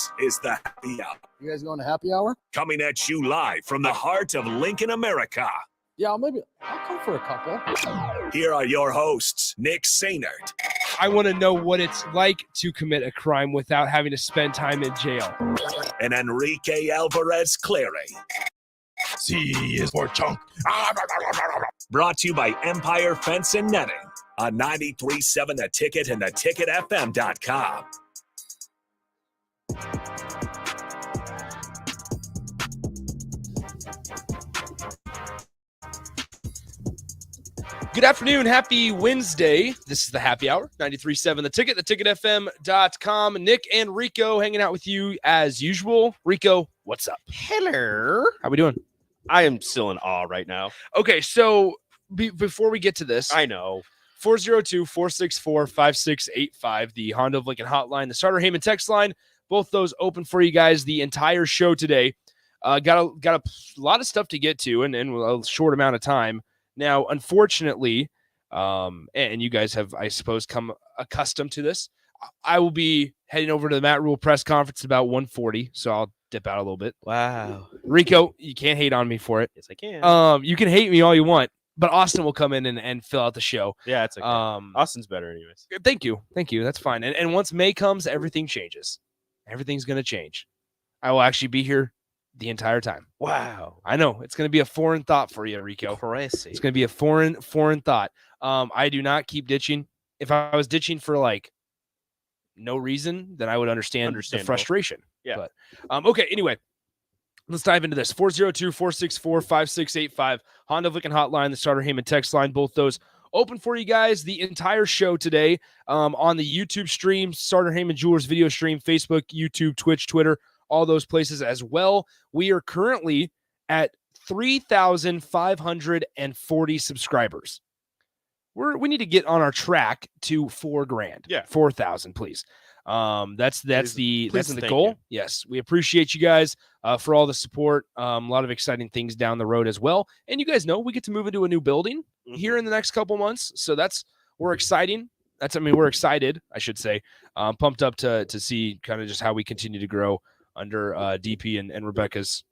This is the Happy Hour. You guys going to happy hour? Coming at you live from the heart of Lincoln, America. Yeah, I'll come for a couple. Here are your hosts, Nick Sainert. I want to know what it's like to commit a crime without having to spend time in jail. And Enrique Alvarez Clary. C is for chunk. Brought to you by Empire Fence and Netting on 93.7 The Ticket and theticketfm.com. Good afternoon. Happy Wednesday. This is the Happy Hour, 93.7 The Ticket, theticketfm.com. Nick and Rico hanging out with you as usual. Rico, what's up? Hello. How we doing? I am still in awe right now. Okay, so before we get to this, I know. 402-464-5685, the Honda of Lincoln hotline, the Starter Heyman text line, both those open for you guys the entire show today. Got a lot of stuff to get to in a short amount of time. Now, unfortunately, and you guys have, I suppose, come accustomed to this, I will be heading over to the Matt Rule press conference at about 1:40, so I'll dip out a little bit. Wow. Rico, you can't hate on me for it. Yes, I can. You can hate me all you want, but Austin will come in and fill out the show. Yeah, it's okay. Austin's better anyways. Thank you. That's fine. And once May comes, everything changes. Everything's going to change. I will actually be here the entire time. Wow. I know. It's going to be a foreign thought for you, Rico. Crazy. It's going to be a foreign thought. I do not keep ditching. If I was ditching for like no reason, then I would understand the frustration. Yeah. But okay, anyway, let's dive into this. 402-464-5685, Honda of Lincoln hotline, the Starter Heyman text line, both those open for you guys the entire show today on the YouTube stream, Starter Heyman Jewelers video stream, Facebook, YouTube, Twitch, Twitter, all those places as well. We are currently at 3,540 subscribers. We need to get on our track to $4,000. Yeah. 4,000, please. That's the goal. You. Yes. We appreciate you guys for all the support. A lot of exciting things down the road as well. And you guys know we get to move into a new building here in the next couple months. So we're excited, I should say. Pumped up to see kind of just how we continue to grow under DP and Rebecca's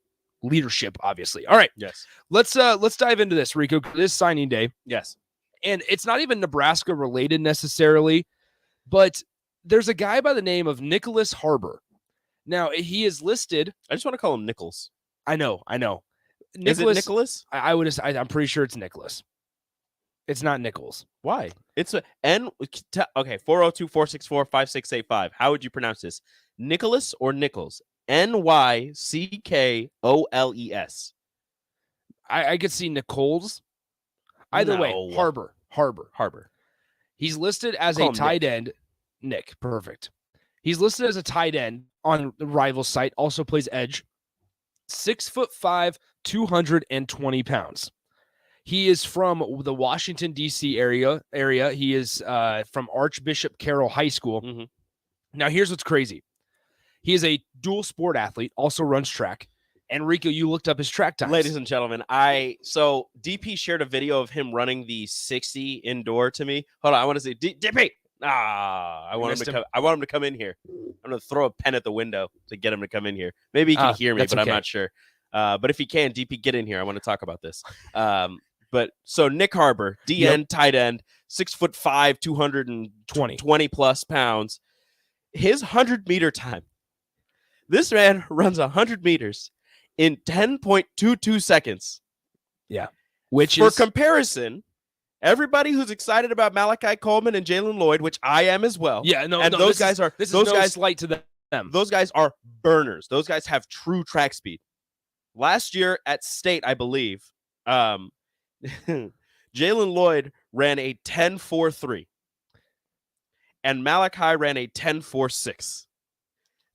leadership, obviously. All right. Yes. Let's dive into this, Rico. This signing day. Yes. And it's not even Nebraska related necessarily, but there's a guy by the name of Nicholas Harbor. Now he is listed. I just want to call him Nichols. I know. Is it Nicholas? I'm pretty sure it's Nicholas. It's not Nichols. Why? It's a N. Okay. 402-464-5685. How would you pronounce this? Nicholas or Nichols? Nyckoles. I could see Nichols. Either way, Harbor. He's listed as a tight end. Nick, perfect. He's listed as a tight end on the rival site. Also plays edge. 6'5", 220 pounds. He is from the Washington D.C. area. He is from Archbishop Carroll High School. Mm-hmm. Now, here's what's crazy. He is a dual sport athlete. Also runs track. And Rico, you looked up his track times. Ladies and gentlemen, so DP shared a video of him running the 60 indoor to me. Hold on, I want to say DP. I want him to come in here. I'm gonna throw a pen at the window to get him to come in here. Maybe he can hear me, but okay. I'm not sure. But if he can, DP, get in here. I want to talk about this. But so Nick Harbor, DN tight end, 6'5", 220 plus pounds. His 100-meter time. This man runs 100 meters in 10.22 seconds. Yeah. For comparison, everybody who's excited about Malachi Coleman and Jalen Lloyd, which I am as well. Yeah, no, and those guys are slight to them. Those guys are burners. Those guys have true track speed. Last year at state, I believe, Jalen Lloyd ran a 10.43 and Malachi ran a 10.46.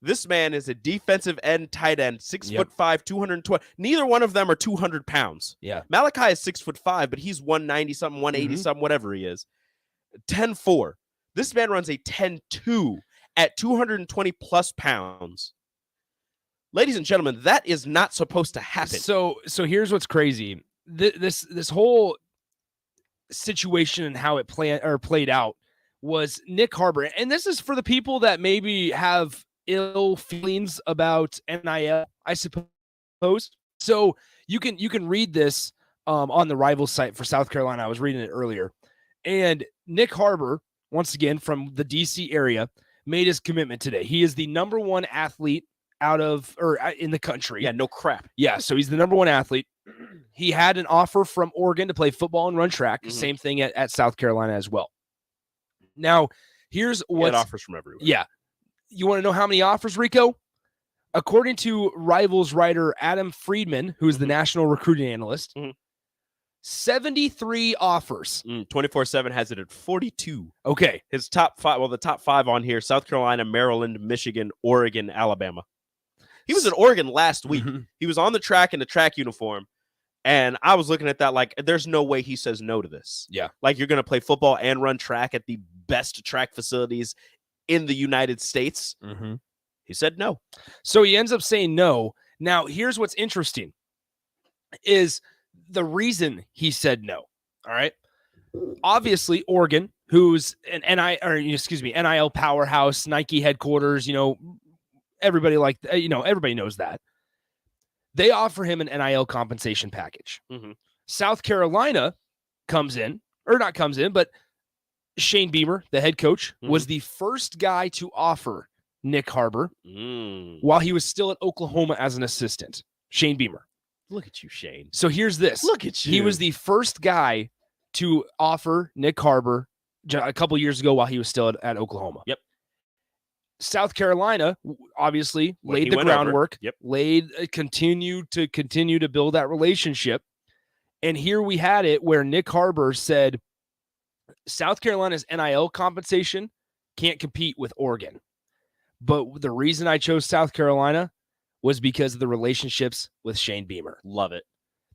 This man is a defensive end tight end, 6'5", 220. Neither one of them are 200 pounds. Yeah. Malachi is 6'5", but he's 190 something, 180 something, whatever he is. 10.4. This man runs a 10.2 at 220 plus pounds. Ladies and gentlemen, that is not supposed to happen. So here's what's crazy. This whole situation and how it played out was Nick Harbor. And this is for the people that maybe have ill feelings about NIL, I suppose. So you can read this on the Rivals site for South Carolina. I was reading it earlier. And Nick Harbor, once again from the DC area, made his commitment today. He is the number one athlete in the country. Yeah, no crap. Yeah, so he's the number one athlete. He had an offer from Oregon to play football and run track. Mm-hmm. Same thing at South Carolina as well. Now, here's what offers from everywhere. Yeah. You want to know how many offers, Rico? According to Rivals writer Adam Friedman, who's the national recruiting analyst, 73 offers. 24/7 has it at 42. Okay. His top five, the top five on here, South Carolina, Maryland, Michigan, Oregon, Alabama. He was in Oregon last week. Mm-hmm. He was on the track in the track uniform. And I was looking at that like, there's no way he says no to this. Yeah. Like, you're going to play football and run track at the best track facilities in the United States. Mm-hmm. He said no. So he ends up saying no. Now, here's what's interesting is the reason he said no. All right. Obviously, Oregon, who's an NIL powerhouse, Nike headquarters, everybody everybody knows that. They offer him an NIL compensation package. Mm-hmm. South Carolina but Shane Beamer, the head coach, was the first guy to offer Nick Harbor while he was still at Oklahoma as an assistant. Shane Beamer. Look at you, Shane. So here's this. Look at you. He was the first guy to offer Nick Harbor a couple years ago while he was still at Oklahoma. Yep. South Carolina obviously laid the groundwork, continued to build that relationship. And here we had it where Nick Harbor said South Carolina's NIL compensation can't compete with Oregon. But the reason I chose South Carolina was because of the relationships with Shane Beamer. Love it.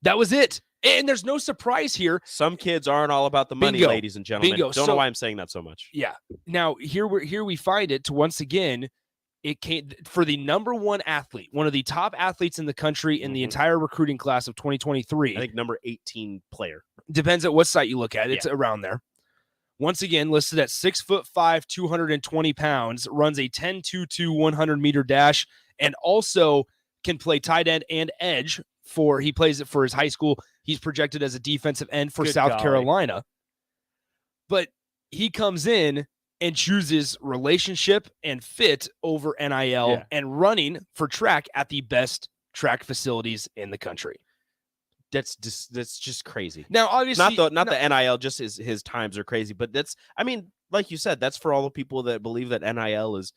That was it. And there's no surprise here. Some kids aren't all about the money, ladies and gentlemen. Don't know why I'm saying that so much. Yeah. Now, here we find it to once again, it came for the number one athlete, one of the top athletes in the country in the entire recruiting class of 2023. I think number 18 player. Depends at what site you look at. It's around there. Once again, listed at 6'5", 220 pounds, runs a 10.22 100-meter dash, and also can play tight end and edge. He plays it for his high school. He's projected as a defensive end for South Carolina. But he comes in and chooses relationship and fit over NIL and running for track at the best track facilities in the country. That's just crazy. Now, obviously, not the NIL, just his times are crazy. But like you said, that's for all the people that believe that NIL is,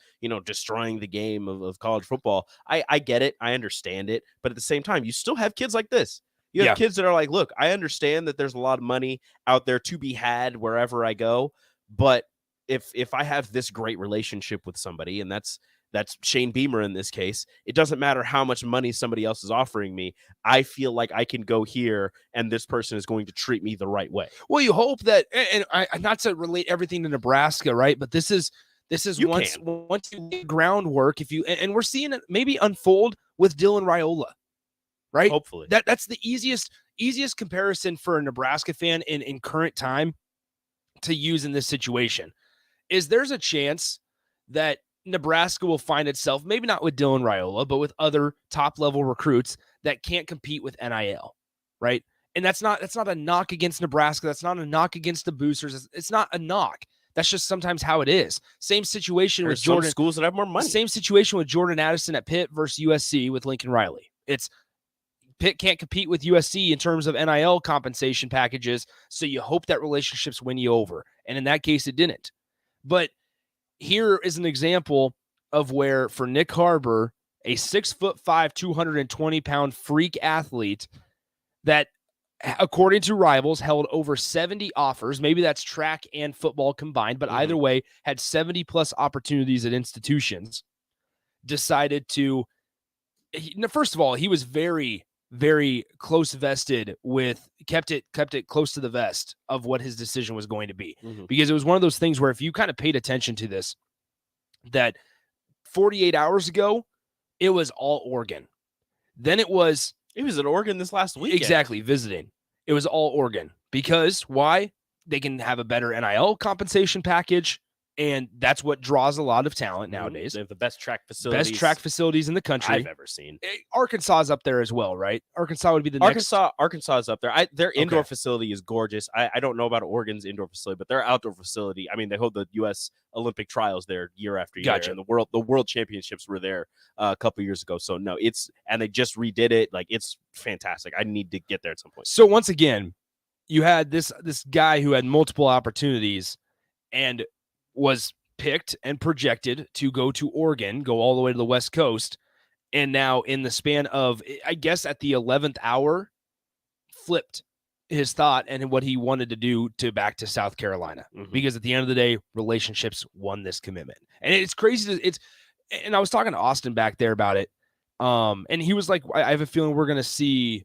destroying the game of college football. I get it. I understand it. But at the same time, you still have kids like this. You have kids that are like, look, I understand that there's a lot of money out there to be had wherever I go. But if I have this great relationship with somebody, and that's Shane Beamer in this case, it doesn't matter how much money somebody else is offering me. I feel like I can go here and this person is going to treat me the right way. Well, you hope that, and I not to relate everything to Nebraska, right? But this is once you lay groundwork, and we're seeing it maybe unfold with Dylan Raiola, right? Hopefully. That's the easiest comparison for a Nebraska fan in current time to use in this situation. Is there's a chance that Nebraska will find itself, maybe not with Dylan Raiola, but with other top-level recruits that can't compete with NIL, right? And that's not a knock against Nebraska. That's not a knock against the boosters. It's not a knock. That's just sometimes how it is. Same situation with Jordan. Schools that have more money. Same situation with Jordan Addison at Pitt versus USC with Lincoln Riley. It's Pitt can't compete with USC in terms of NIL compensation packages, so you hope that relationships win you over. And in that case, it didn't. But here is an example of where, for Nick Harbor, a 6'5", 220-pound freak athlete that, according to Rivals, held over 70 offers. Maybe that's track and football combined, but either way, had 70-plus opportunities at institutions. Decided to, first of all, he was very, very close vested with, kept it close to the vest of what his decision was going to be. Because it was one of those things where if you kind of paid attention to this, that 48 hours ago, it was all Oregon. Then he was at Oregon this last week. Exactly, visiting. It was all Oregon. Because why? They can have a better NIL compensation package. And that's what draws a lot of talent nowadays. They have the best track facilities. Best track facilities in the country I've ever seen. Arkansas is up there as well, right? Arkansas would be the Arkansas is up there. Their indoor facility is gorgeous. I don't know about Oregon's indoor facility, but their outdoor facility, I mean, they hold the U.S. Olympic trials there year after year. Gotcha. And the world championships were there a couple years ago. So no, and they just redid it. Like, it's fantastic. I need to get there at some point. So once again, you had this guy who had multiple opportunities and was picked and projected to go to Oregon, go all the way to the West Coast, and now in the span of, I guess at the 11th hour, flipped his thought and what he wanted to do back to South Carolina. Because at the end of the day, relationships won this commitment. And it's crazy. And I was talking to Austin back there about it, and he was like, I have a feeling we're going to see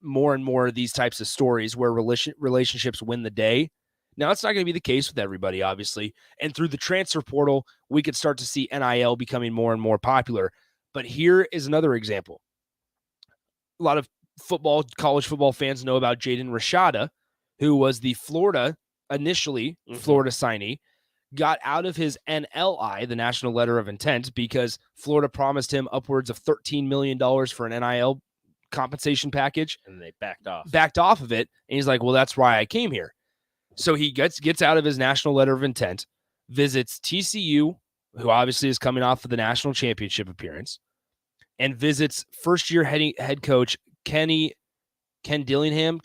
more and more of these types of stories where relationships win the day. Now, it's not going to be the case with everybody, obviously. And through the transfer portal, we could start to see NIL becoming more and more popular. But here is another example. A lot of college football fans know about Jaden Rashada, who was the Florida signee, got out of his NLI, the National Letter of Intent, because Florida promised him upwards of $13 million for an NIL compensation package. And they backed off of it. And he's like, well, that's why I came here. So he gets out of his National Letter of Intent, visits TCU, who obviously is coming off of the national championship appearance, and visits first-year head coach Kenny Dillingham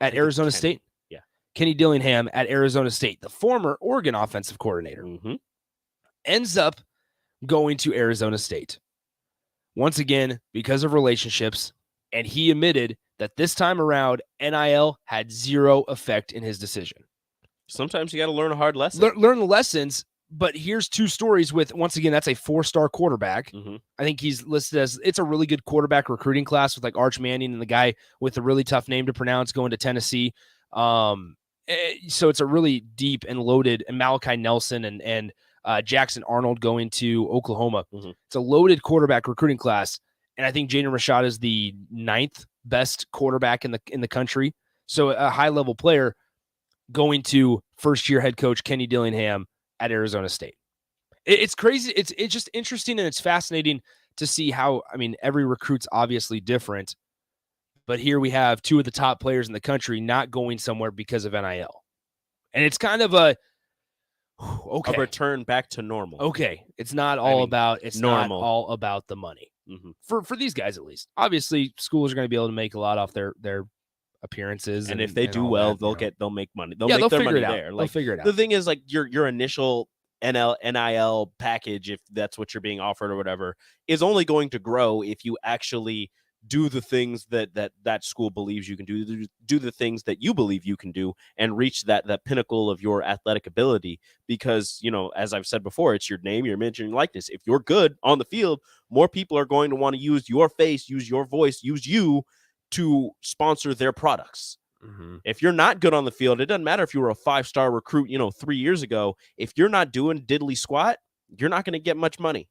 at Arizona State. Yeah. Kenny Dillingham at Arizona State, the former Oregon offensive coordinator, ends up going to Arizona State. Once again, because of relationships, and he admitted that this time around, NIL had zero effect in his decision. Sometimes you got to learn a hard lesson. Learn the lessons, but here's two stories with, once again, that's a 4-star quarterback. I think he's listed as, it's a really good quarterback recruiting class with like Arch Manning and the guy with a really tough name to pronounce going to Tennessee. So it's a really deep and loaded, and Malachi Nelson and Jackson Arnold going to Oklahoma. It's a loaded quarterback recruiting class. And I think Jaden Rashada is the 9th best quarterback in the country. So a high-level player going to first-year head coach Kenny Dillingham at Arizona State. It's crazy. It's just interesting, and it's fascinating to see how, I mean, every recruit's obviously different. But here we have two of the top players in the country not going somewhere because of NIL. And it's kind of a return back to normal. Okay. It's not all about normal. Not all about the money. For these guys, at least. Obviously, schools are going to be able to make a lot off their appearances, and if they do well, they'll make money. They'll make their figure money it out. there. They'll figure it out. The thing is, like, your initial NIL package, if that's what you're being offered or whatever, is only going to grow if you actually do the things that school believes you can do the things that you believe you can do, and reach that pinnacle of your athletic ability. Because, as I've said before, it's your name, your image, and your likeness. If you're good on the field, more people are going to want to use your face, use your voice, use you to sponsor their products. If you're not good on the field, it doesn't matter if you were a 5-star recruit, 3 years ago. If you're not doing diddly squat, you're not going to get much money.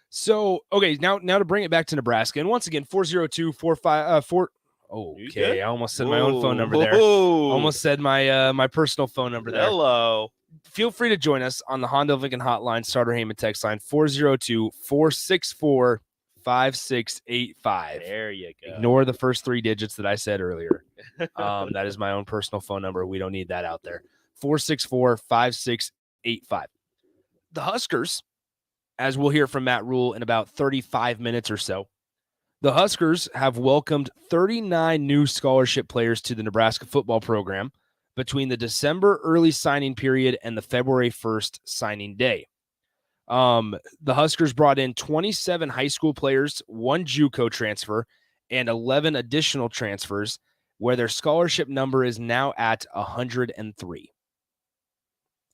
So, okay, now to bring it back to Nebraska, and once again, 402-454. Okay, I almost said my own phone number there. Almost said my personal phone number there. Hello. Feel free to join us on the Honda of Lincoln hotline, Starter Heyman text line, 402-464-5685. There you go. Ignore the first 3 digits that I said earlier. That is my own personal phone number. We don't need that out there. 464-5685. The Huskers, as we'll hear from Matt Rule in about 35 minutes or so, the Huskers have welcomed 39 new scholarship players to the Nebraska football program between the December early signing period and the February 1st signing day. The Huskers brought in 27 high school players, 1 JUCO transfer, and 11 additional transfers, where their scholarship number is now at 103.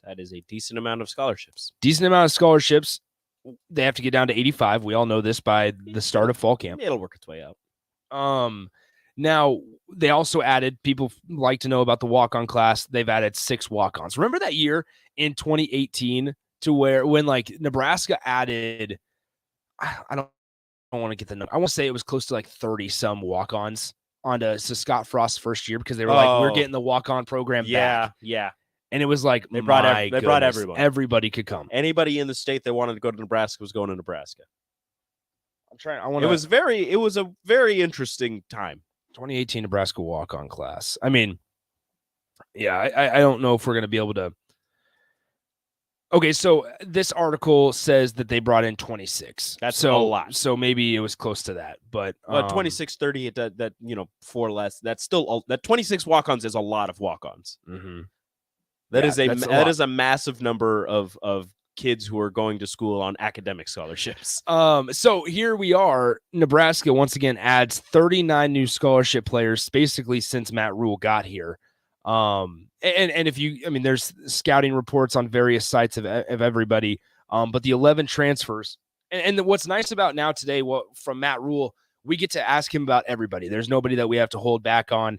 That is a decent amount of scholarships. They have to get down to 85. We all know this by the start of fall camp. It'll work its way out. Now, they also added, people like to know about the walk-on class. They've added 6 walk-ons. Remember that year in 2018 to when like Nebraska added, I don't want to get the number. I want to say it was close to like 30 some walk-ons onto Scott Frost's first year, because they were like, we're getting the walk-on program back. Yeah. And it was like, they brought goodness, everyone. Everybody could come. Anybody in the state that wanted to go to Nebraska was going to Nebraska. It was a very interesting time. 2018 Nebraska walk-on class. I mean, yeah, I don't know if we're going to be able to. Okay, so this article says that they brought in 26. That's a lot. So maybe it was close to that, but 26, 30, that 4 less. That's still that 26 walk-ons is a lot of walk-ons. Mm-hmm. That is a massive number of kids who are going to school on academic scholarships. So here we are. Nebraska once again adds 39 new scholarship players, basically since Matt Rule got here. And if there's scouting reports on various sites of everybody. But the 11 transfers, and what's nice about now today, from Matt Rule, we get to ask him about everybody. There's nobody that we have to hold back on.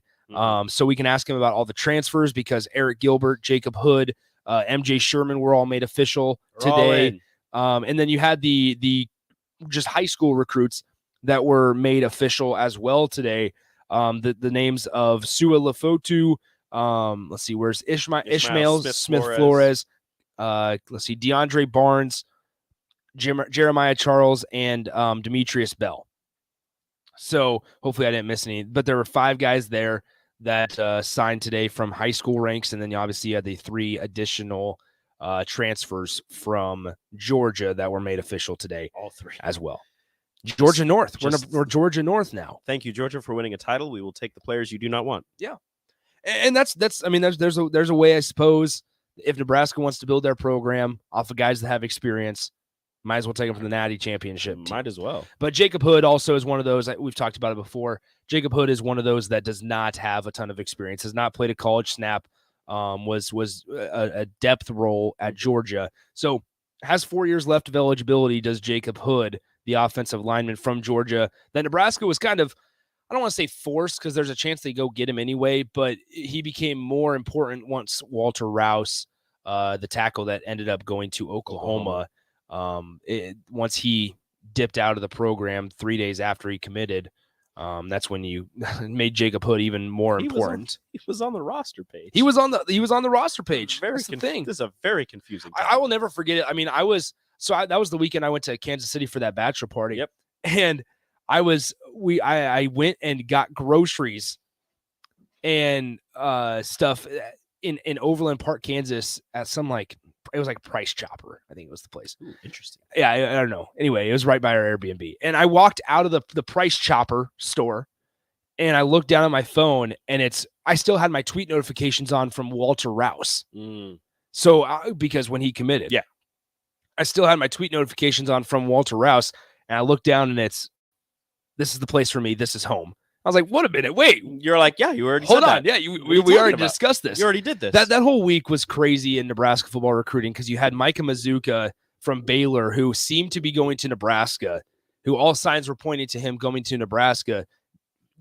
So we can ask him about all the transfers because Eric Gilbert, Jacob Hood, MJ Sherman were all made official today. And then you had the just high school recruits that were made official as well today. The names of Sua Lefotu. Let's see, where's Ishmael Smith Flores. Let's see, DeAndre Barnes, Jeremiah Charles, and Demetrius Bell. So hopefully I didn't miss any, but there were 5 guys there that signed today from high school ranks. And then you obviously had the 3 additional transfers from Georgia that were made official today. All 3 as well. Georgia North. We're Georgia North now. Thank you, Georgia, for winning a title. We will take the players you do not want. Yeah. And there's a way, I suppose, if Nebraska wants to build their program off of guys that have experience, might as well take them from the Natty Championship team. Might as well. But Jacob Hood also is one of those, we've talked about it before. Jacob Hood is one of those that does not have a ton of experience, has not played a college snap, was a depth role at Georgia. So has 4 years left of eligibility, does Jacob Hood, the offensive lineman from Georgia, that Nebraska was kind of, I don't want to say forced because there's a chance they go get him anyway, but he became more important once Walter Rouse, the tackle that ended up going to Oklahoma, once he dipped out of the program 3 days after he committed, that's when you made Jacob Hood even more important. He was on the roster page. He was on the roster page. That's the thing. This is a very confusing time. I will never forget it. I mean, that was the weekend I went to Kansas City for that bachelor party. Yep. And I went and got groceries and stuff in Overland Park, Kansas at some it was like Price Chopper. I think it was the place. Ooh, interesting. Yeah, I don't know. Anyway, it was right by our Airbnb. And I walked out of the Price Chopper store and I looked down at my phone and I still had my tweet notifications on from Walter Rouse. So because when he committed, yeah, I still had my tweet notifications on from Walter Rouse and I looked down and this is the place for me. This is home. I was like, wait a minute. Wait, you're like, yeah, you already hold said on. That. Yeah, we already discussed this. You already did this. That whole week was crazy in Nebraska football recruiting because you had Micah Mazuka from Baylor who seemed to be going to Nebraska, who all signs were pointing to him going to Nebraska,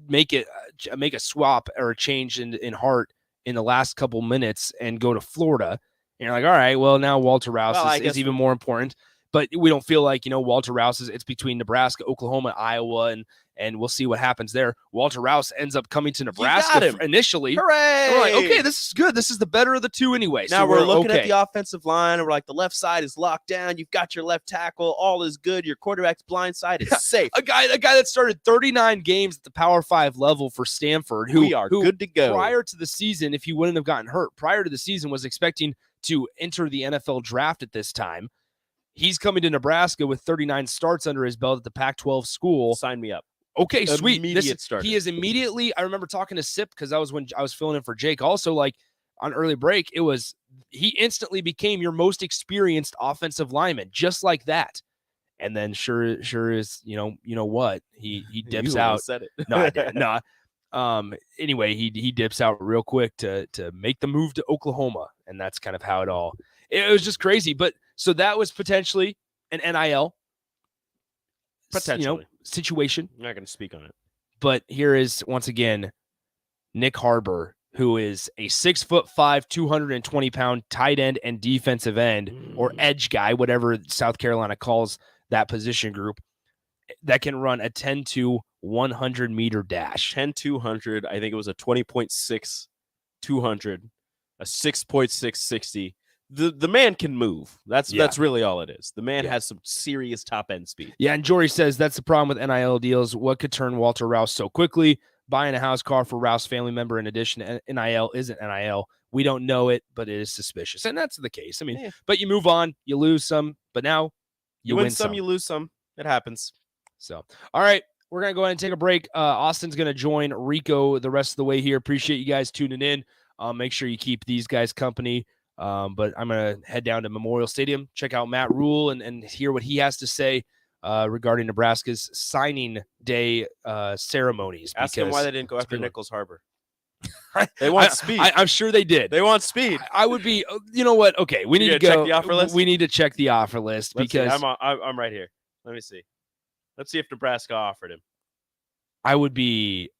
make a swap or a change in heart in the last couple minutes and go to Florida. And you're like, all right, well, now Walter Rouse is even more important. But we don't feel like, Walter Rouse it's between Nebraska, Oklahoma, Iowa, and we'll see what happens there. Walter Rouse ends up coming to Nebraska initially. Hooray! And we're like, okay, this is good. This is the better of the two anyway. Now we're looking at the offensive line, and we're like, the left side is locked down. You've got your left tackle. All is good. Your quarterback's blind side is safe. A guy that started 39 games at the Power 5 level for Stanford, who good to go. Prior to the season, if he wouldn't have gotten hurt, prior to the season was expecting to enter the NFL draft at this time. He's coming to Nebraska with 39 starts under his belt at the Pac-12 school. Sign me up. Okay, sweet. Immediate start. He is immediately. I remember talking to Sip because that was when I was filling in for Jake. Also, on early break, he instantly became your most experienced offensive lineman, just like that. And then sure is you know what he dips out. Said it. No, I didn't. No. Anyway, he dips out real quick to make the move to Oklahoma, and that's kind of how it was just crazy. But so that was potentially an NIL. Situation. I'm not going to speak on it. But here is, once again, Nick Harbor, who is a 6'5", 220-pound tight end and defensive end or edge guy, whatever South Carolina calls that position group, that can run a 10 to 100 meter dash. 10-200. I think it was a 20.6 200. a 6.660. The man can move. That's really all it is. The man has some serious top end speed. Yeah, and Jory says that's the problem with NIL deals. What could turn Walter Rouse so quickly? Buying a house car for Rouse family member in addition to NIL isn't NIL. We don't know it, but it is suspicious. And that's the case. I mean, but you move on, you lose some, but now you win some, you lose some. It happens. So, all right, we're going to go ahead and take a break. Austin's going to join Rico the rest of the way here. Appreciate you guys tuning in. Make sure you keep these guys company. But I'm going to head down to Memorial Stadium, check out Matt Rule and hear what he has to say regarding Nebraska's signing day ceremonies. Ask him why they didn't go after Nichols Harbor. They want speed. I'm sure they did. They want speed. I would be. You know what? Okay, we need to go. Check the offer list? We need to check the offer list because I'm right here. Let me see. Let's see if Nebraska offered him. I would be.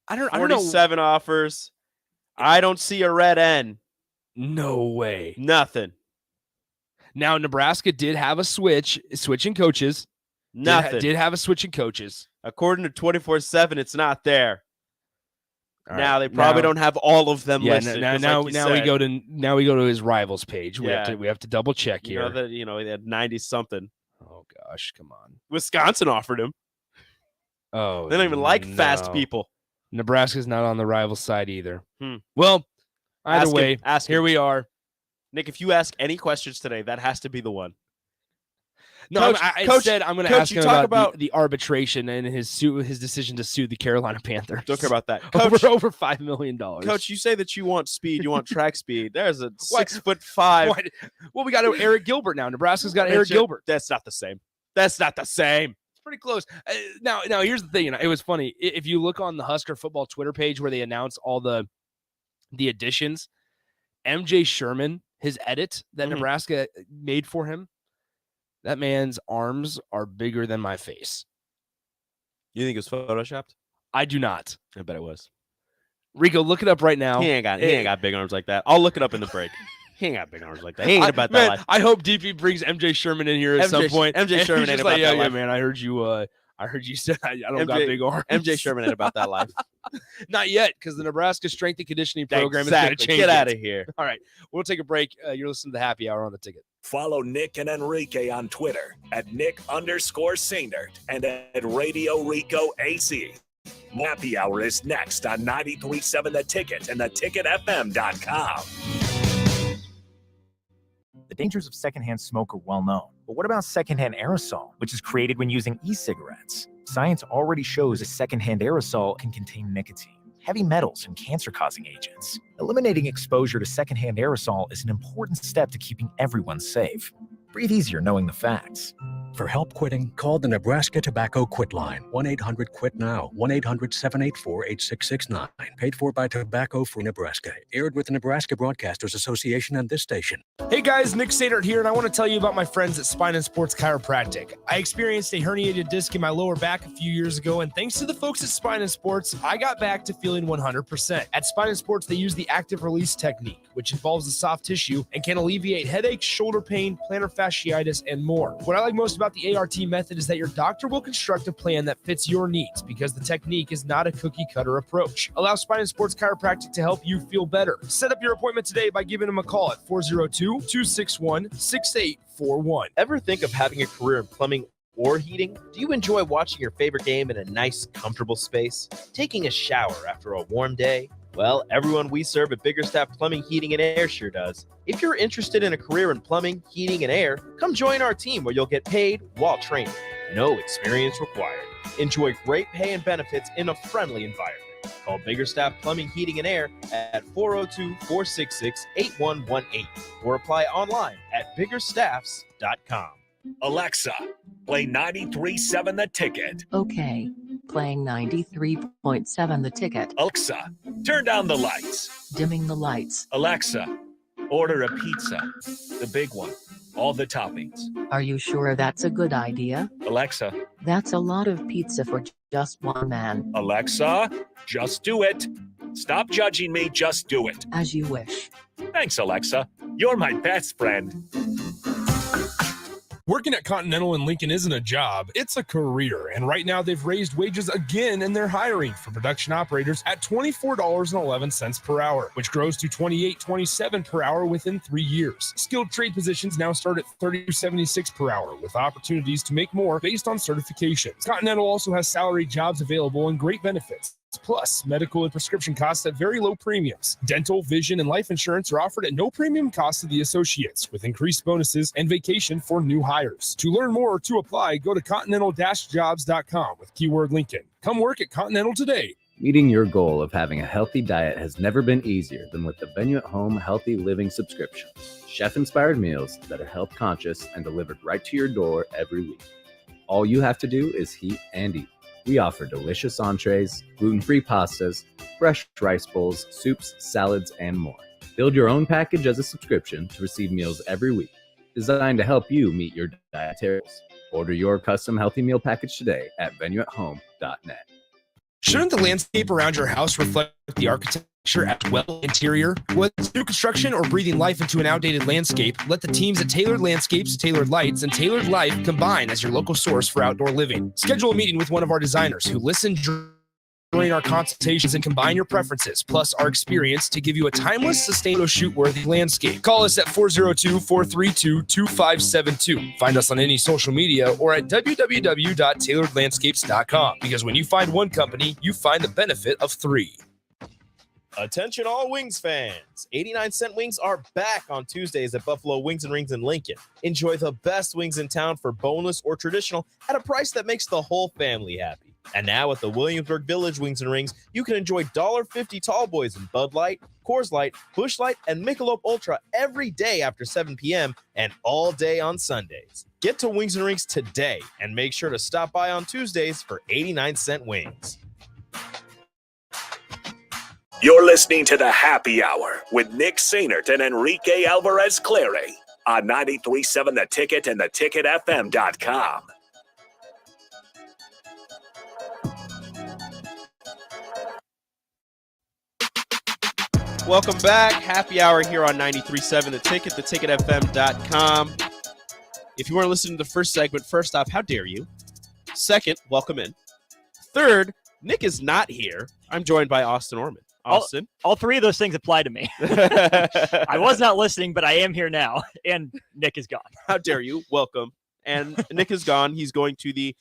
I don't know. 47 offers. I don't see a red N. No way. Nothing. Now Nebraska did have a switching coaches. Nothing. Did have a switch in coaches. According to 24/7, it's not there. All now right. they probably don't have all of them listed. Now we go to his rivals page. We have to double check here. He had 90 something. Oh gosh, come on. Wisconsin offered him. Oh, they don't even like fast people. Nebraska's not on the rival side either. Well, either way, here we are. Nick, if you ask any questions today, that has to be the one. No, I said I'm going to ask him about the arbitration and his decision to sue the Carolina Panthers. Don't care about that. Coach, over $5 million. Coach, you say that you want speed, you want track speed. There's a 6'5". Well, we got Eric Gilbert now. Nebraska's got Eric Gilbert. That's not the same. That's not the same. It's pretty close. Now here's the thing. It was funny. If you look on the Husker football Twitter page where they announce all the additions, MJ Sherman, his edit that Nebraska made for him, that man's arms are bigger than my face. You think it was photoshopped? I do not. I bet it was. Rico, look it up right now. He ain't got big arms like that. I'll look it up in the break. He ain't got big arms like that. He ain't about that life. I hope DP brings MJ Sherman in here at some point. MJ Sherman ain't about that life. Yeah, man. I heard you said I don't got big arms. MJ Sherman ain't about that life. Not yet, because the Nebraska Strength and Conditioning Program is going to change. Get out of here. All right. We'll take a break. You're listening to the Happy Hour on the Ticket. Follow Nick and Enrique on Twitter at Nick_Sainert and at Radio Rico AC. Happy Hour is next on 93.7 The Ticket and theticketfm.com. The dangers of secondhand smoke are well known. But what about secondhand aerosol, which is created when using e-cigarettes? Science already shows a secondhand aerosol can contain nicotine, heavy metals, and cancer-causing agents. Eliminating exposure to secondhand aerosol is an important step to keeping everyone safe. Breathe easier knowing the facts. For help quitting, call the Nebraska Tobacco Quit Line, 1-800-QUIT-NOW, 1-800-784-8669. Paid for by Tobacco Free Nebraska. Aired with the Nebraska Broadcasters Association and this station. Hey guys, Nick Sainert here, and I want to tell you about my friends at Spine and Sports Chiropractic. I experienced a herniated disc in my lower back a few years ago, and thanks to the folks at Spine and Sports, I got back to feeling 100%. At Spine and Sports, they use the active release technique, which involves the soft tissue and can alleviate headaches, shoulder pain, plantar fasciitis, and more. What I like most about the ART method is that your doctor will construct a plan that fits your needs because the technique is not a cookie cutter approach. Allow Spine and Sports Chiropractic to help you feel better. Set up your appointment today by giving them a call at 402-261-6841. Ever think of having a career in plumbing or heating? Do you enjoy watching your favorite game in a nice, comfortable space? Taking a shower after a warm day? Well, everyone we serve at Biggerstaff Plumbing, Heating, and Air sure does. If you're interested in a career in plumbing, heating, and air, come join our team where you'll get paid while training. No experience required. Enjoy great pay and benefits in a friendly environment. Call Biggerstaff Plumbing, Heating, and Air at 402-466-8118 or apply online at biggerstaffs.com. Alexa, play 93.7 The Ticket. Okay, playing 93.7 The Ticket. Alexa, turn down the lights. Dimming the lights. Alexa, order a pizza, the big one, all the toppings. Are you sure that's a good idea? Alexa. That's a lot of pizza for just one man. Alexa, just do it. Stop judging me, just do it. As you wish. Thanks, Alexa. You're my best friend. Working at Continental in Lincoln isn't a job, it's a career. And right now they've raised wages again and they're hiring for production operators at $24.11 per hour, which grows to $28.27 per hour within 3 years. Skilled trade positions now start at $32.76 per hour with opportunities to make more based on certifications. Continental also has salary jobs available and great benefits. Plus, medical and prescription costs at very low premiums. Dental, vision, and life insurance are offered at no premium cost to the associates, with increased bonuses and vacation for new hires. To learn more or to apply, go to continental-jobs.com with keyword Lincoln. Come work at Continental today. Meeting your goal of having a healthy diet has never been easier than with the Venue at Home Healthy Living subscription. Chef-inspired meals that are health conscious and delivered right to your door every week. All you have to do is heat and eat. We offer delicious entrees, gluten-free pastas, fresh rice bowls, soups, salads, and more. Build your own package as a subscription to receive meals every week, designed to help you meet your dietary goals. Order your custom healthy meal package today at venueathome.net. Shouldn't the landscape around your house reflect the architecture as well? Interior? Whether it's new construction or breathing life into an outdated landscape, let the teams at Tailored Landscapes, Tailored Lights, and Tailored Life combine as your local source for outdoor living. Schedule a meeting with one of our designers who listen during our consultations and combine your preferences, plus our experience to give you a timeless, sustainable, shoot-worthy landscape. Call us at 402-432-2572. Find us on any social media or at www.tailoredlandscapes.com, because when you find one company, you find the benefit of three. Attention all Wings fans. 89-cent wings are back on Tuesdays at Buffalo Wings and Rings in Lincoln. Enjoy the best wings in town for boneless or traditional at a price that makes the whole family happy. And now at the Williamsburg Village Wings and Rings, you can enjoy $1.50 tall boys in Bud Light, Coors Light, Busch Light, and Michelob Ultra every day after 7 p.m. and all day on Sundays. Get to Wings and Rings today and make sure to stop by on Tuesdays for 89-cent wings. You're listening to the Happy Hour with Nick Sainert and Enrique Alvarez Clary on 93.7 The Ticket and theticketfm.com. Welcome back. Happy Hour here on 93.7 The Ticket, theticketfm.com. If you weren't listening to the first segment, first off, how dare you? Second, welcome in. Third, Nick is not here. I'm joined by Austin Orman. Austin? All three of those things apply to me. I was not listening, but I am here now, and Nick is gone. How dare you? Welcome. And Nick is gone. He's going to the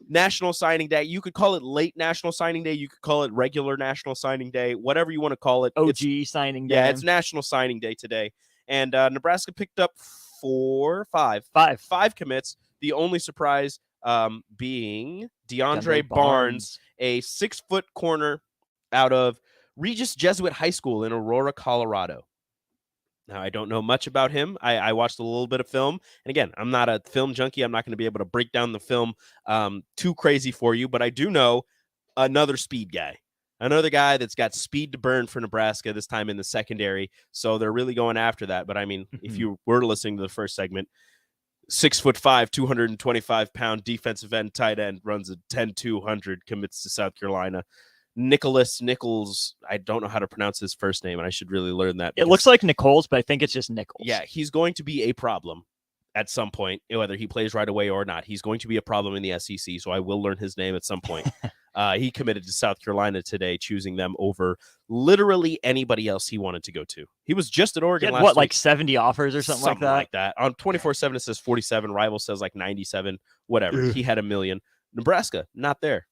National Signing Day. You could call it late National Signing Day. You could call it regular National Signing Day, whatever you want to call it. OG Signing Day. Yeah, it's National Signing Day today. And Nebraska picked up five commits. The only surprise being DeAndre Barnes, a 6-foot corner out of Regis Jesuit High School in Aurora, Colorado. Now, I don't know much about him. I watched a little bit of film. And again, I'm not a film junkie. I'm not going to be able to break down the film too crazy for you. But I do know another speed guy. Another guy that's got speed to burn for Nebraska, this time in the secondary. So they're really going after that. But, I mean, if you were listening to the first segment, 6'5", 225-pound defensive end tight end, runs a 10-200, commits to South Carolina. Nichols, I don't know how to pronounce his first name, and I should really learn that. It looks like Nichols, but I think it's just Nichols. Yeah, he's going to be a problem at some point, whether he plays right away or not. He's going to be a problem in the SEC, so I will learn his name at some point. He committed to South Carolina today, choosing them over literally anybody else he wanted to go to. He was just at Oregon last week. Like 70 offers or something like that? On 24/7, it says 47. Rival says like 97, whatever. He had 1 million. Nebraska, not there.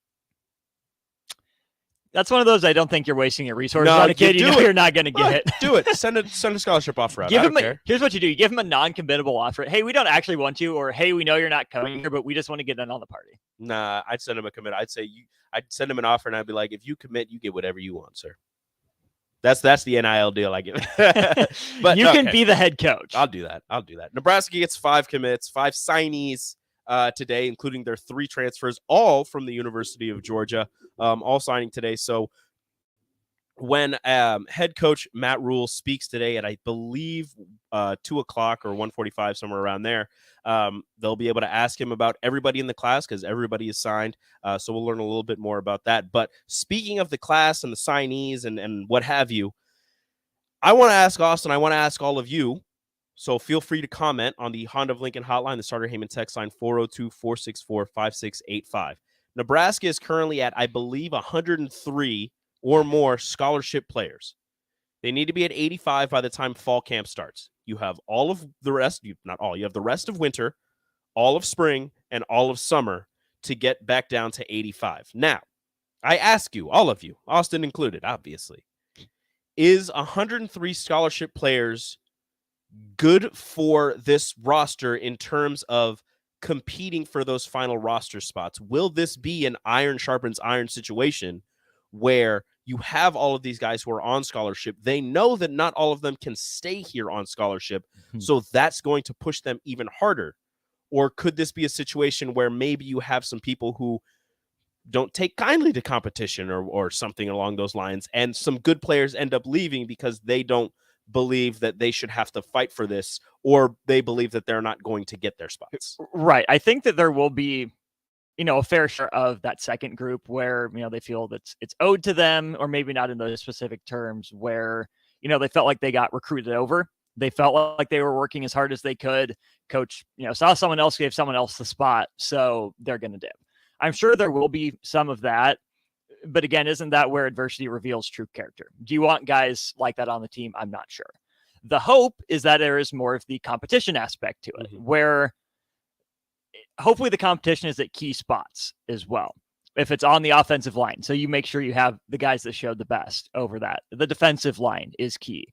That's one of those I don't think you're wasting your resources on a kid. You know you're not going to get it. Do it. Send a scholarship offer out. Here's what you do. You give him a non-committable offer. Hey, we don't actually want you, or hey, we know you're not coming here, but we just want to get in on the party. Nah, I'd send him a commit. I'd send him an offer, and I'd be like, if you commit, you get whatever you want, sir. That's the NIL deal I give. But you can be the head coach. I'll do that. Nebraska gets 5 commits, 5 signees today, including their 3 transfers, all from the University of Georgia, all signing today. So when head coach Matt Rule speaks today at, I believe, 2 o'clock or 1:45, somewhere around there, they'll be able to ask him about everybody in the class because everybody is signed. So we'll learn a little bit more about that. But speaking of the class and the signees and what have you, I want to ask Austin, I want to ask all of you, So feel free to comment on the Honda of Lincoln hotline, the Starter Heyman text line 402-464-5685. Nebraska is currently at, I believe, 103 or more scholarship players. They need to be at 85 by the time fall camp starts. You have all of the rest, not all, you have the rest of winter, all of spring, and all of summer to get back down to 85. Now, I ask you, all of you, Austin included, obviously, is 103 scholarship players good for this roster in terms of competing for those final roster spots? Will this be an iron sharpens iron situation where you have all of these guys who are on scholarship? They know that not all of them can stay here on scholarship, so that's going to push them even harder. Or could this be a situation where maybe you have some people who don't take kindly to competition or something along those lines, and some good players end up leaving because they don't believe that they should have to fight for this, or they believe that they're not going to get their spots? Right. I think that there will be, a fair share of that second group where, they feel that it's owed to them, or maybe not in those specific terms, where, they felt like they got recruited over. They felt like they were working as hard as they could. Coach, saw someone else, gave someone else the spot, so they're going to dip. I'm sure there will be some of that. But again, isn't that where adversity reveals true character? Do you want guys like that on the team? I'm not sure. The hope is that there is more of the competition aspect to it, where hopefully the competition is at key spots as well. If it's on the offensive line, so you make sure you have the guys that showed the best over that. The defensive line is key.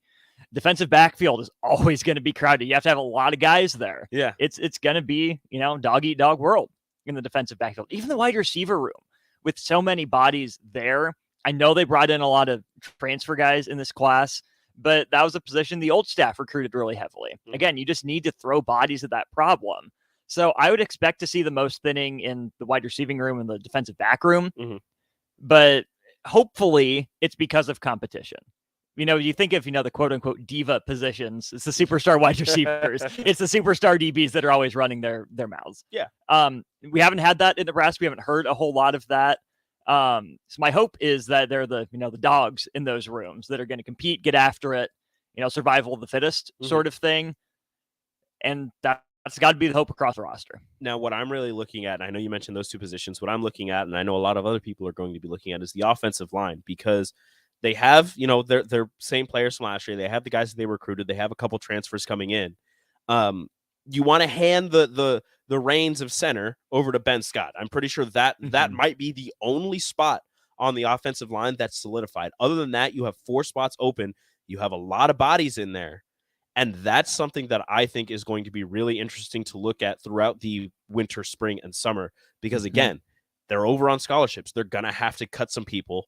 Defensive backfield is always going to be crowded. You have to have a lot of guys there. Yeah. It's going to be, dog eat dog world in the defensive backfield. Even the wide receiver room with so many bodies there. I know they brought in a lot of transfer guys in this class, but that was a position the old staff recruited really heavily. Again, you just need to throw bodies at that problem. So I would expect to see the most thinning in the wide receiving room and the defensive back room, but hopefully it's because of competition. You think of, the quote unquote diva positions. It's the superstar wide receivers. It's the superstar DBs that are always running their mouths. Yeah. We haven't had that in Nebraska. We haven't heard a whole lot of that. So my hope is that they're the dogs in those rooms that are going to compete, get after it, survival of the fittest sort of thing. And that's got to be the hope across the roster. Now, what I'm really looking at, and I know you mentioned those two positions, what I'm looking at, and I know a lot of other people are going to be looking at, is the offensive line, because they have, their same players from last year. They have the guys that they recruited. They have a couple transfers coming in. You want to hand the reins of center over to Ben Scott. I'm pretty sure that might be the only spot on the offensive line that's solidified. Other than that, you have 4 spots open. You have a lot of bodies in there. And that's something that I think is going to be really interesting to look at throughout the winter, spring, and summer. Because, again, they're over on scholarships. They're going to have to cut some people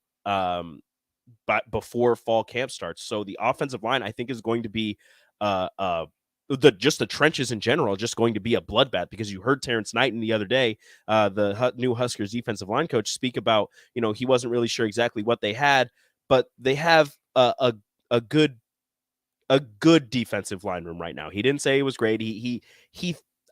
but before fall camp starts. So the offensive line, I think, is going to be the trenches in general, just going to be a bloodbath, because you heard Terrence Knighton the other day, the new Huskers defensive line coach, speak about, he wasn't really sure exactly what they had, but they have a good defensive line room right now. He didn't say it was great.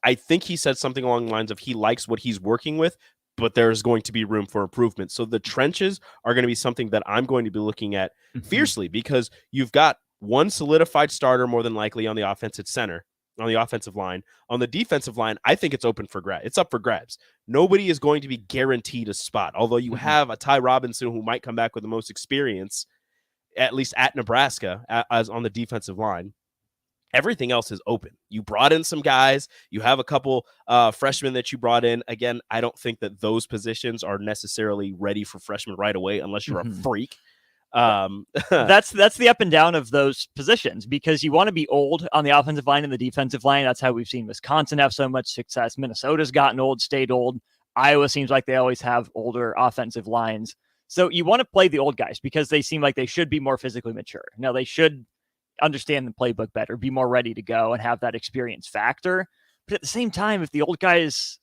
I think he said something along the lines of he likes what he's working with, but there's going to be room for improvement. So the trenches are going to be something that I'm going to be looking at fiercely, because you've got one solidified starter more than likely on the offensive center, on the offensive line. On the defensive line, I think it's open for grabs. It's up for grabs. Nobody is going to be guaranteed a spot, although you have a Ty Robinson who might come back with the most experience, at least at Nebraska, as on the defensive line. Everything else is open. You brought in some guys. You have a couple freshmen that you brought in. Again, I don't think that those positions are necessarily ready for freshmen right away, unless you're a freak. That's the up and down of those positions, because you want to be old on the offensive line and the defensive line. That's how we've seen Wisconsin have so much success. Minnesota's gotten old, stayed old. Iowa seems like they always have older offensive lines. So you want to play the old guys because they seem like they should be more physically mature. Now, they should understand the playbook better, be more ready to go, and have that experience factor. But at the same time, if the old guys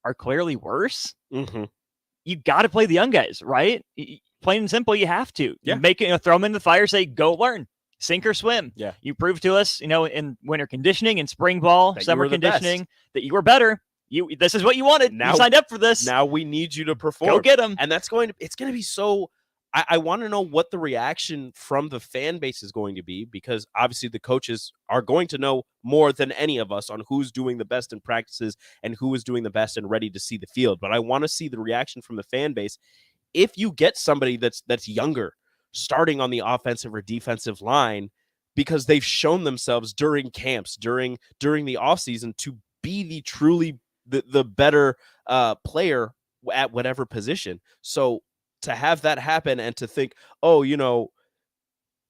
are clearly worse, you got to play the young guys, right? Plain and simple, you have to. Throw them in the fire, say, go learn, sink or swim. Yeah. You proved to us, in winter conditioning and spring ball, that summer conditioning, that you were better. This is what you wanted. You signed up for this. Now we need you to perform. Go get them. And it's going to be so, I want to know what the reaction from the fan base is going to be, because obviously the coaches are going to know more than any of us on who's doing the best in practices and who is doing the best and ready to see the field. But I want to see the reaction from the fan base. If you get somebody that's younger starting on the offensive or defensive line, because they've shown themselves during camps, during the offseason, to be the better player at whatever position. So to have that happen and to think, oh,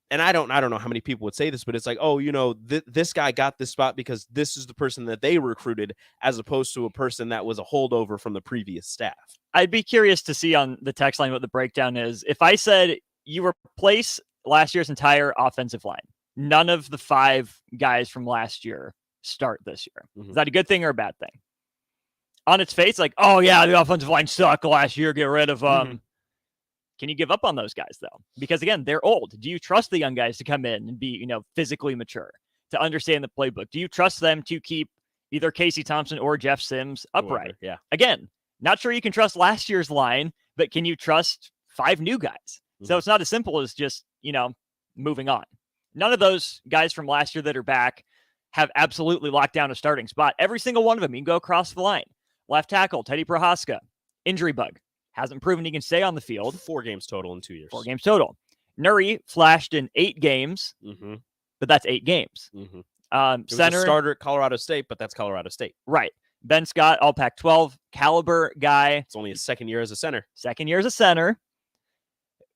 and I don't know how many people would say this, but it's like, oh, this guy got this spot because this is the person that they recruited, as opposed to a person that was a holdover from the previous staff. I'd be curious to see on the text line what the breakdown is. If I said you replace last year's entire offensive line, none of the 5 guys from last year start this year. Mm-hmm. Is that a good thing or a bad thing? On its face, like, oh yeah, the offensive line sucked last year, get rid of them. Mm-hmm. Can you give up on those guys, though? Because, again, they're old. Do you trust the young guys to come in and be, physically mature, to understand the playbook? Do you trust them to keep either Casey Thompson or Jeff Sims upright? Yeah. Again, not sure you can trust last year's line, but can you trust 5 new guys? Mm-hmm. So it's not as simple as just, moving on. None of those guys from last year that are back have absolutely locked down a starting spot. Every single one of them, you can go across the line. Left tackle, Teddy Prohaska, injury bug. Hasn't proven he can stay on the field. 4 games total in 2 years. 4 games total. Nuri flashed in 8 games, but that's 8 games. Mm-hmm. Center, starter at Colorado State, but that's Colorado State. Right. Ben Scott, all Pac-12 caliber guy. It's only his second year as a center.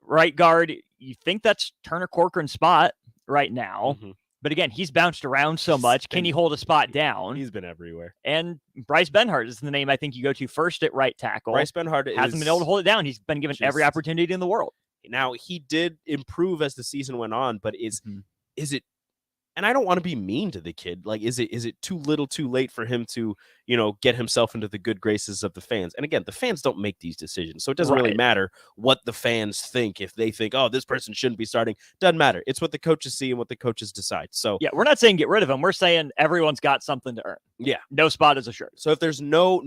Right guard, you think that's Turner Corcoran's spot right now. Mm-hmm. But again, he's bounced around so much. Can he hold a spot down? He's been everywhere. And Bryce Benhart is the name I think you go to first at right tackle. Bryce Benhart hasn't been able to hold it down. He's been given every opportunity in the world. Now, he did improve as the season went on, but is it, and I don't want to be mean to the kid, like, is it too little too late for him to, get himself into the good graces of the fans? And again, the fans don't make these decisions, so it doesn't really matter what the fans think. If they think, oh, this person shouldn't be starting, doesn't matter. It's what the coaches see and what the coaches decide. So yeah, we're not saying get rid of him. We're saying everyone's got something to earn. Yeah. No spot is assured. So if there's nobody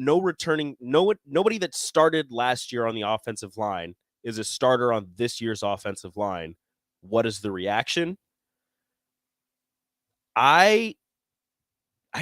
that started last year on the offensive line is a starter on this year's offensive line, what is the reaction? I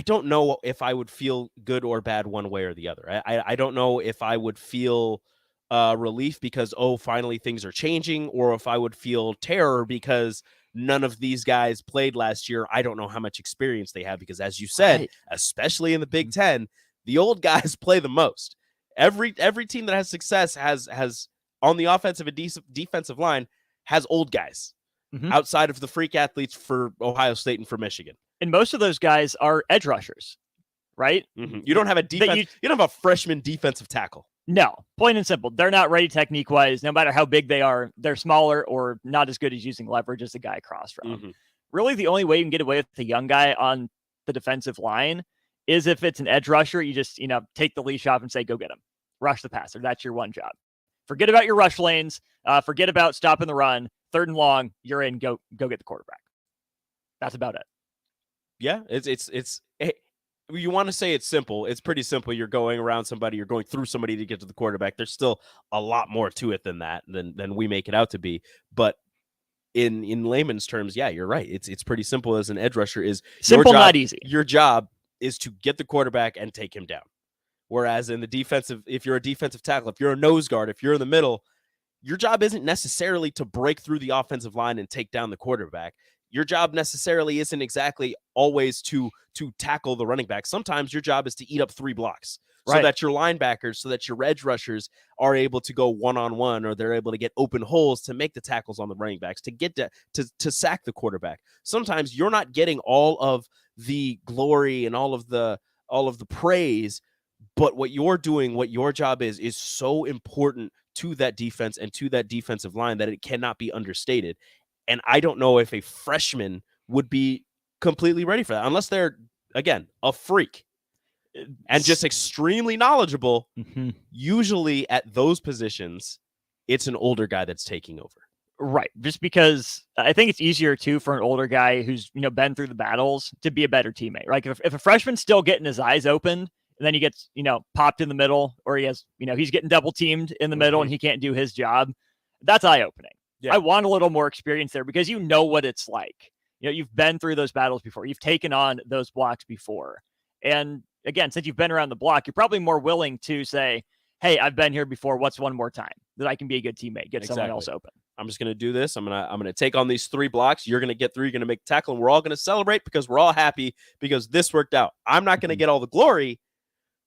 don't know if I would feel good or bad one way or the other. I don't know if I would feel relief because, oh, finally things are changing, or if I would feel terror because none of these guys played last year. I don't know how much experience they have because, as you said, especially in the Big Ten, the old guys play the most. Every team that has success has on the offensive and defensive line has old guys. Mm-hmm. Outside of the freak athletes for Ohio State and for Michigan. And most of those guys are edge rushers, right? Mm-hmm. You don't have a defense. You don't have a freshman defensive tackle. No, plain and simple. They're not ready technique-wise. No matter how big they are, they're smaller or not as good as using leverage as the guy across from them. Really, the only way you can get away with the young guy on the defensive line is if it's an edge rusher. You just, take the leash off and say, go get him. Rush the passer. That's your one job. Forget about your rush lanes. Forget about stopping the run. 3rd and long, you're in. Go get the quarterback. That's about it. Yeah, it's. You want to say it's simple? It's pretty simple. You're going around somebody. You're going through somebody to get to the quarterback. There's still a lot more to it than that. Than we make it out to be. But in layman's terms, yeah, you're right. It's pretty simple. As an edge rusher, is simple, not easy. Your job is to get the quarterback and take him down. Whereas in the defensive, if you're a defensive tackle, if you're a nose guard, if you're in the middle, your job isn't necessarily to break through the offensive line and take down the quarterback. Your job necessarily isn't exactly always to tackle the running back. Sometimes your job is to eat up 3 blocks so that your linebackers, so that your edge rushers are able to go one-on-one, or they're able to get open holes to make the tackles on the running backs, to get to sack the quarterback. Sometimes you're not getting all of the glory and all of the praise, but what you're doing, what your job is so important to that defense and to that defensive line that it cannot be understated. And I don't know if a freshman would be completely ready for that, unless they're, again, a freak and just extremely knowledgeable. Mm-hmm. Usually at those positions, it's an older guy that's taking over. Right. Just because I think it's easier too for an older guy who's, been through the battles to be a better teammate. Like if a freshman's still getting his eyes open, and then he gets, popped in the middle, or he has, he's getting double teamed in the middle and he can't do his job. That's eye-opening. Yeah. I want a little more experience there because you know what it's like. You've been through those battles before. You've taken on those blocks before. And again, since you've been around the block, you're probably more willing to say, hey, I've been here before. What's one more time that I can be a good teammate, get someone else open? I'm just going to do this. I'm going to take on these 3 blocks. You're going to get through. You're going to make a tackle, and we're all going to celebrate because we're all happy because this worked out. I'm not going to get all the glory.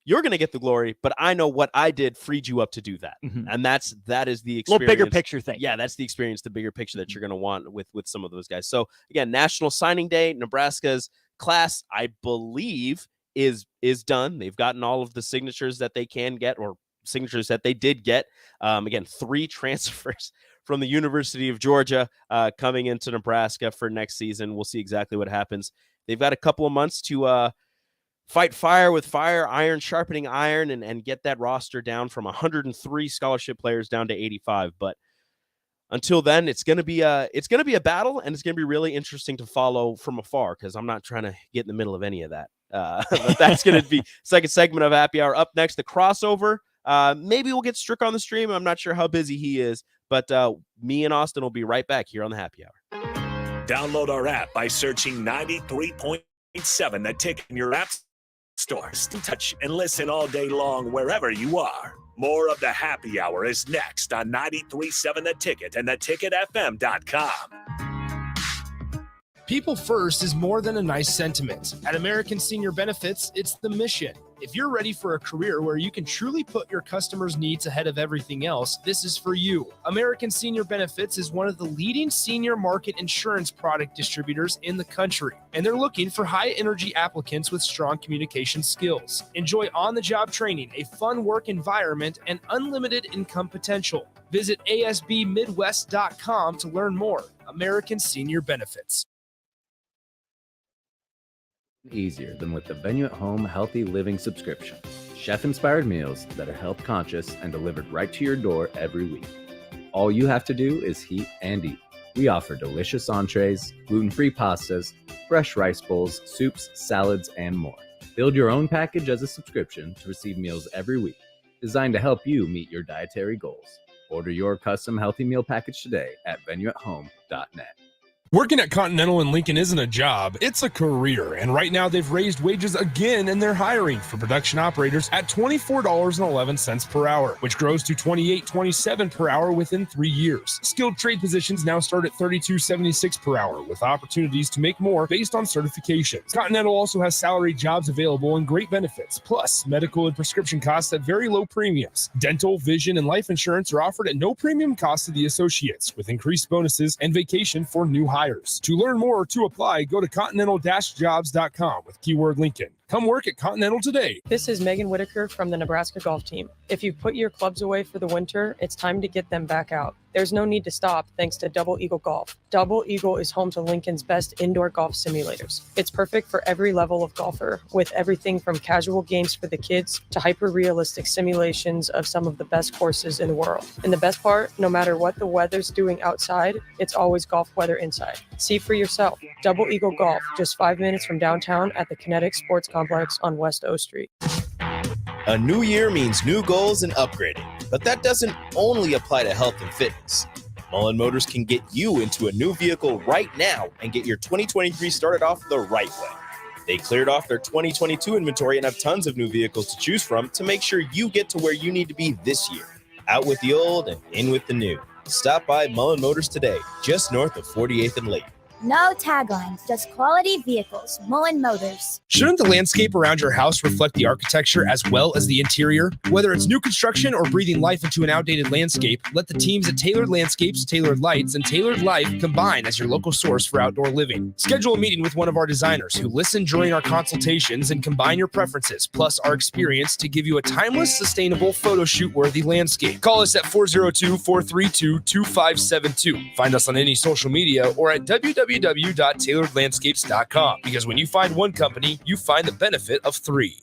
You're going to get the glory, but I know what I did freed you up to do that. And that is the experience. Little bigger picture thing. Yeah, that's the experience, the bigger picture that you're going to want with some of those guys. So again, National Signing Day, Nebraska's class, I believe, is done. They've gotten all of the signatures that they can get, or signatures that they did get. Again, 3 transfers from the University of Georgia coming into Nebraska for next season. We'll see exactly what happens. They've got a couple of months to fight fire with fire, iron sharpening iron, and get that roster down from 103 scholarship players down to 85. But until then, it's going to be a battle, and it's going to be really interesting to follow from afar because I'm not trying to get in the middle of any of that. But that's going to be second segment of Happy Hour. Up next, the crossover. Maybe we'll get Strick on the stream. I'm not sure how busy he is, but me and Austin will be right back here on the Happy Hour. Download our app by searching 93.7 The Ticket in your app store. Touch and listen all day long wherever you are. More of the Happy Hour is next on 93.7 The Ticket and theticketfm.com. People first is more than a nice sentiment. At American Senior Benefits, it's the mission. If you're ready for a career where you can truly put your customers' needs ahead of everything else, this is for you. American Senior Benefits is one of the leading senior market insurance product distributors in the country, and they're looking for high-energy applicants with strong communication skills. Enjoy on-the-job training, a fun work environment, and unlimited income potential. Visit asbmidwest.com to learn more. American Senior Benefits. Easier than with the Venue at Home Healthy Living subscription. Chef-inspired meals that are health conscious and delivered right to your door every week. All you have to do is heat and eat. We offer delicious entrees, gluten-free pastas, fresh rice bowls, soups, salads, and more. Build your own package as a subscription to receive meals every week, designed to help you meet your dietary goals. Order your custom healthy meal package today at venueathome.net. Working at Continental in Lincoln isn't a job, it's a career. And right now they've raised wages again and they're hiring for production operators at $24.11 per hour, which grows to $28.27 per hour within 3 years. Skilled trade positions now start at $32.76 per hour with opportunities to make more based on certifications. Continental also has salaried jobs available and great benefits, plus medical and prescription costs at very low premiums. Dental, vision, and life insurance are offered at no premium cost to the associates, with increased bonuses and vacation for new hires. To learn more or to apply, go to continental-jobs.com with keyword Lincoln. Come work at Continental today. This is Megan Whitaker from the Nebraska golf team. If you've put your clubs away for the winter, it's time to get them back out. There's no need to stop thanks to Double Eagle Golf. Double Eagle is home to Lincoln's best indoor golf simulators. It's perfect for every level of golfer, with everything from casual games for the kids to hyper-realistic simulations of some of the best courses in the world. And the best part, no matter what the weather's doing outside, it's always golf weather inside. See for yourself. Double Eagle Golf, just 5 minutes from downtown at the Kinetic Sports Complex on West O Street. A new year means new goals and upgrading, but that doesn't only apply to health and fitness. Mullen Motors can get you into a new vehicle right now and get your 2023 started off the right way. They cleared off their 2022 inventory and have tons of new vehicles to choose from to make sure you get to where you need to be this year. Out with the old and in with the new. Stop by Mullen Motors today, just north of 48th and Lake. No taglines, just quality vehicles. Mullen Motors. Shouldn't the landscape around your house reflect the architecture as well as the interior? Whether it's new construction or breathing life into an outdated landscape, let the teams at Tailored Landscapes, Tailored Lights, and Tailored Life combine as your local source for outdoor living. Schedule a meeting with one of our designers who listen during our consultations and combine your preferences, plus our experience to give you a timeless, sustainable, photo shoot-worthy landscape. Call us at 402-432-2572. Find us on any social media or at www.tailoredlandscapes.com, because when you find one company, you find the benefit of 3.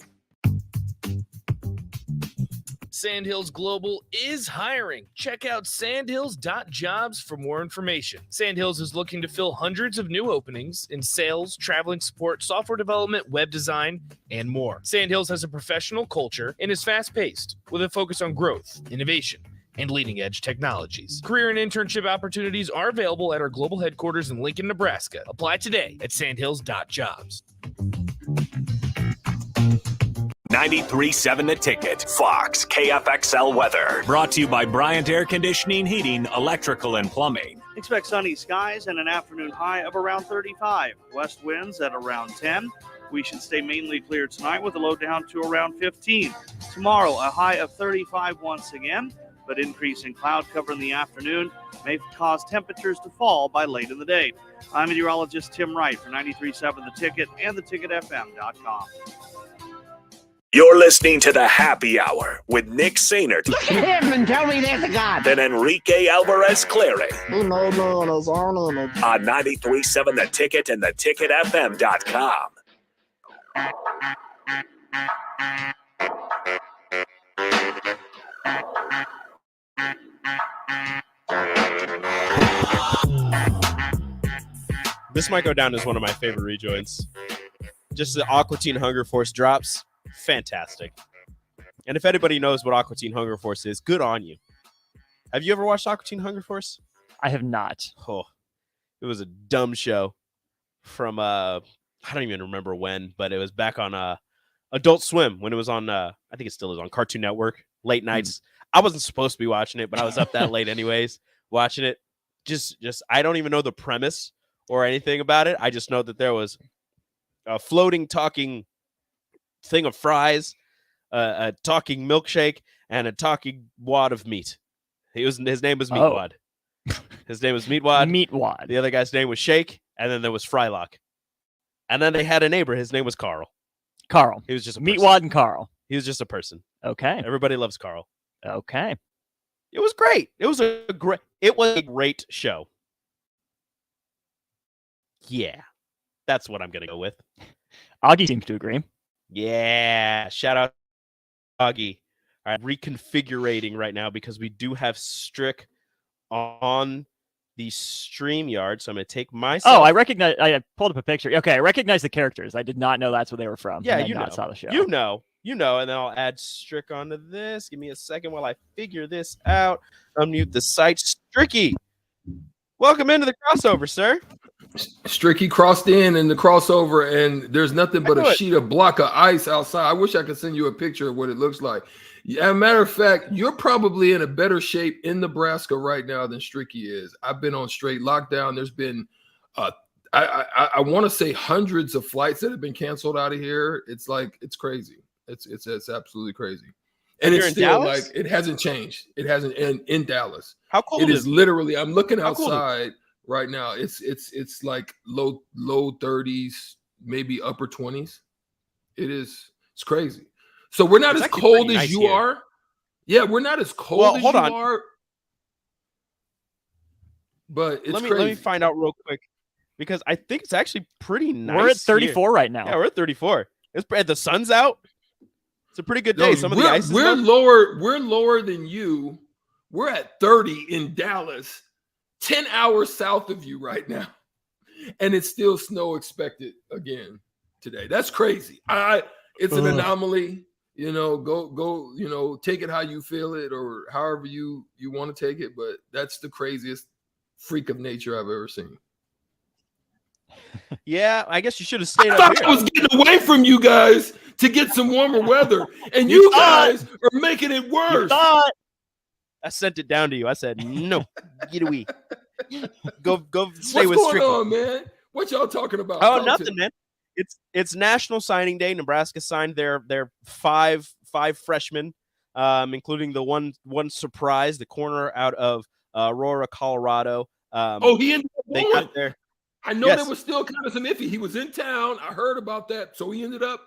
Sandhills Global is hiring. Check out sandhills.jobs for more information. Sandhills is looking to fill hundreds of new openings in sales, traveling support, software development, web design, and more. Sandhills has a professional culture and is fast-paced with a focus on growth, innovation, and leading-edge technologies. Career and internship opportunities are available at our global headquarters in Lincoln, Nebraska. Apply today at sandhills.jobs. 93.7 The Ticket, Fox, KFXL weather. Brought to you by Bryant Air Conditioning, Heating, Electrical, and Plumbing. Expect sunny skies and an afternoon high of around 35. West winds at around 10. We should stay mainly clear tonight with a low down to around 15. Tomorrow, a high of 35 once again, but increasing cloud cover in the afternoon may cause temperatures to fall by late in the day. I'm meteorologist Tim Wright for 93.7 The Ticket and theticketfm.com. You're listening to the Happy Hour with Nick Sainert. Look at him and tell me that's a god. And Enrique Alvarez Clary. He made me in his own image. On 93.7 The Ticket and theticketfm.com. This might go down as one of my favorite rejoins. Just the Aqua Teen Hunger Force drops. Fantastic. And if anybody knows what Aqua Teen Hunger Force is, good on you. Have you ever watched Aqua Teen Hunger Force? I have not. Oh, it was a dumb show from I don't even remember when, but it was back on Adult Swim when it was on I think it still is on Cartoon Network, late nights. I wasn't supposed to be watching it, but I was up that late anyways, watching it. Just I don't even know the premise or anything about it. I just know that there was a floating talking thing of fries, a talking milkshake, and a talking wad of meat. His name was Meatwad. His name was Meatwad. Meatwad. The other guy's name was Shake, and then there was Frylock. And then they had a neighbor. His name was Carl. Carl. He was just a Meatwad person. and Carl. He was just a person. Okay. Everybody loves Carl. Okay. It was great. It was a great show. Yeah. That's what I'm going to go with. Augie seems to agree. Yeah. Shout out Augie. All right, reconfigurating right now because we do have Strick on the StreamYard. So I'm going to take myself. Oh, I pulled up a picture. Okay, I recognize the characters. I did not know that's where they were from. Yeah, you saw the show. You know, and then I'll add Strick onto this. Give me a second while I figure this out. Unmute the site. Stricky, welcome into the crossover, sir. Stricky crossed in the crossover, and there's nothing but a sheet of block of ice outside. I wish I could send you a picture of what it looks like. As a matter of fact, you're probably in a better shape in Nebraska right now than Stricky is. I've been on straight lockdown. There's been, I want to say hundreds of flights that have been canceled out of here. It's crazy. It's absolutely crazy. And it's still like, it hasn't changed. It hasn't in Dallas. How cold it is? Literally, I'm looking outside. Cold right now. It's like low 30s, maybe upper 20s. It's crazy. So we're not as cold as you are. Yeah, we're not as cold as you are. But it's crazy. Let me find out real quick because I think it's actually pretty nice. We're at 34 here. right now. Yeah, we're at 34. The sun's out. It's a pretty good day. Some of the ice is we're lower. We're lower than you. We're at 30 in Dallas, 10 hours south of you right now, and it's still snow expected again today. That's crazy. It's an anomaly. Go, take it how you feel it or however you want to take it. But that's the craziest freak of nature I've ever seen. Yeah, I guess you should have stayed I up thought here. I was getting away from you guys to get some warmer weather, and you guys are making it worse. I sent it down to you. I said, no, get away. Go stay with What's going Strickland. on, man? What y'all talking about? Oh, nothing, man. It's National Signing Day. Nebraska signed their five freshmen, including the one surprise, the corner out of Aurora, Colorado. He ended up they going. got there. I know there was still kind of some iffy. He was in town. I heard about that. So he ended up.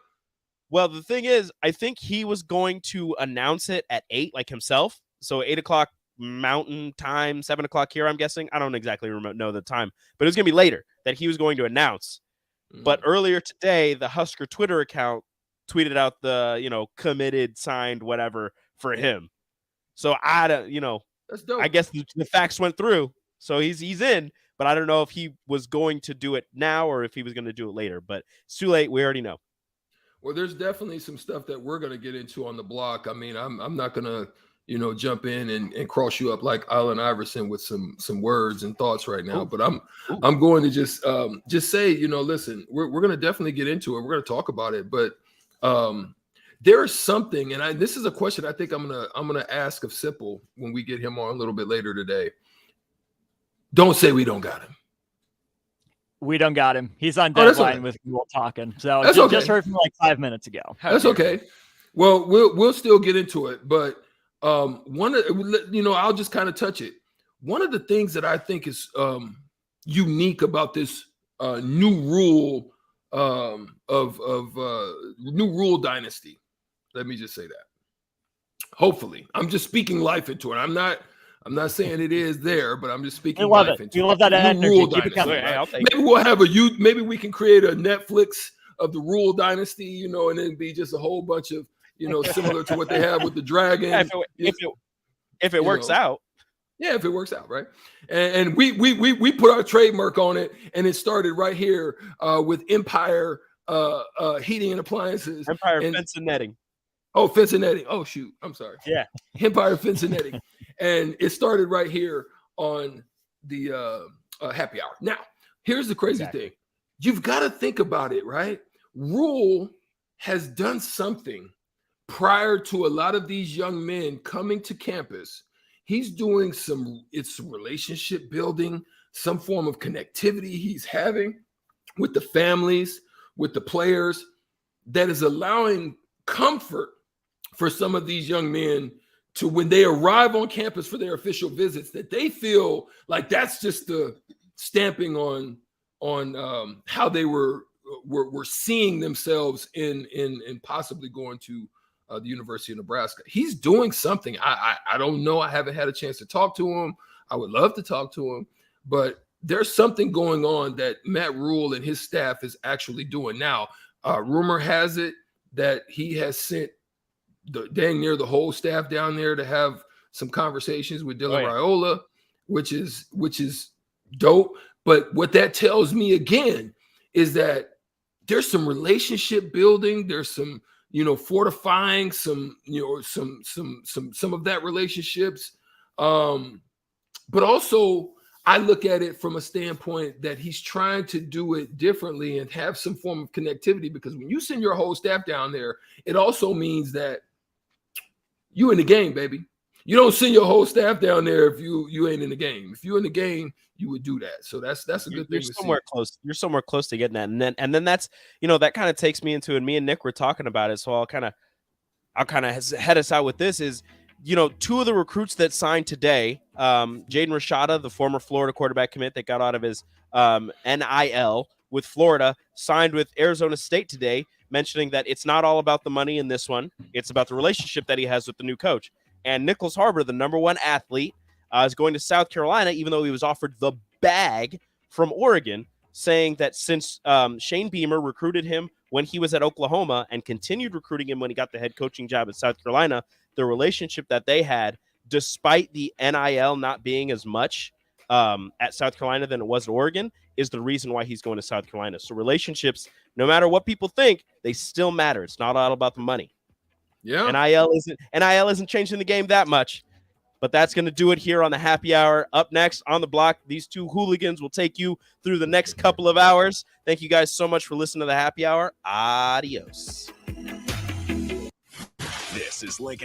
Well, the thing is, I think he was going to announce it at 8, like himself. So 8 o'clock Mountain Time, 7 o'clock here, I'm guessing. I don't exactly know the time, but it was going to be later that he was going to announce. But earlier today, the Husker Twitter account tweeted out the, committed, signed, whatever for him. So I don't, that's dope. I guess the facts went through. So he's in, but I don't know if he was going to do it now or if he was going to do it later. But it's too late. We already know. Well, there's definitely some stuff that we're going to get into on the block. I mean, I'm not going to jump in and cross you up like Allen Iverson with some words and thoughts right now. But I'm going to just say, listen, we're going to definitely get into it. We're going to talk about it, but there is something, and this is a question I think I'm gonna ask of Sipple when we get him on a little bit later today. Don't say we don't got him. We don't got him. He's on deadline with Google talking. So just heard from like 5 minutes ago. That's okay. Well, we'll still get into it, but I'll just kind of touch it. One of the things that I think is unique about this new rule new rule dynasty. Let me just say that. Hopefully, I'm just speaking life into it. I'm not saying it is there, but I'm just speaking life into it. We love that energy. Rule dynasty, right? Maybe we'll have maybe we can create a Netflix of the rule dynasty, and then be just a whole bunch of, similar to what they have with the dragon. If it works out. Yeah, if it works out, right? And we put our trademark on it, and it started right here with Empire Heating and Appliances. Empire Fence and Netting. Oh, fence and netting. Oh, shoot. I'm sorry. Yeah. Empire Fence and Netting. And it started right here on the happy hour. Now, here's the crazy thing. You've got to think about it, right? Rule has done something prior to a lot of these young men coming to campus. He's doing some relationship building, some form of connectivity he's having with the families, with the players, that is allowing comfort for some of these young men to, when they arrive on campus for their official visits, that they feel like that's just the stamping on how they were seeing themselves in possibly going to the University of Nebraska. He's doing something. I don't know. I haven't had a chance to talk to him. I would love to talk to him, but there's something going on that Matt Rule and his staff is actually doing now. Rumor has it that he has sent dang near the whole staff down there to have some conversations with Dylan Raiola, which is dope. But what that tells me again is that there's some relationship building. There's some, fortifying some of that relationships. But also I look at it from a standpoint that he's trying to do it differently and have some form of connectivity, because when you send your whole staff down there, it also means that you in the game, baby. You don't send your whole staff down there if you ain't in the game. If you're in the game, you would do that. So that's a good thing to see. You're somewhere close to getting that. And then that's, that kind of takes me into, and me and Nick were talking about it. So I'll kind of head us out with this is, two of the recruits that signed today, Jaden Rashada, the former Florida quarterback commit that got out of his NIL with Florida, signed with Arizona State today, mentioning that it's not all about the money in this one. It's about the relationship that he has with the new coach. And Nicholas Harbor, the number one athlete, is going to South Carolina, even though he was offered the bag from Oregon, saying that since Shane Beamer recruited him when he was at Oklahoma and continued recruiting him when he got the head coaching job at South Carolina, the relationship that they had, despite the NIL not being as much at South Carolina than it was at Oregon, is the reason why he's going to South Carolina. So relationships, no matter what people think, they still matter. It's not all about the money. Yeah. NIL isn't changing the game that much. But that's going to do it here on the happy hour. Up next on the block, these two hooligans will take you through the next couple of hours. Thank you guys so much for listening to the happy hour. Adios. This is Lincoln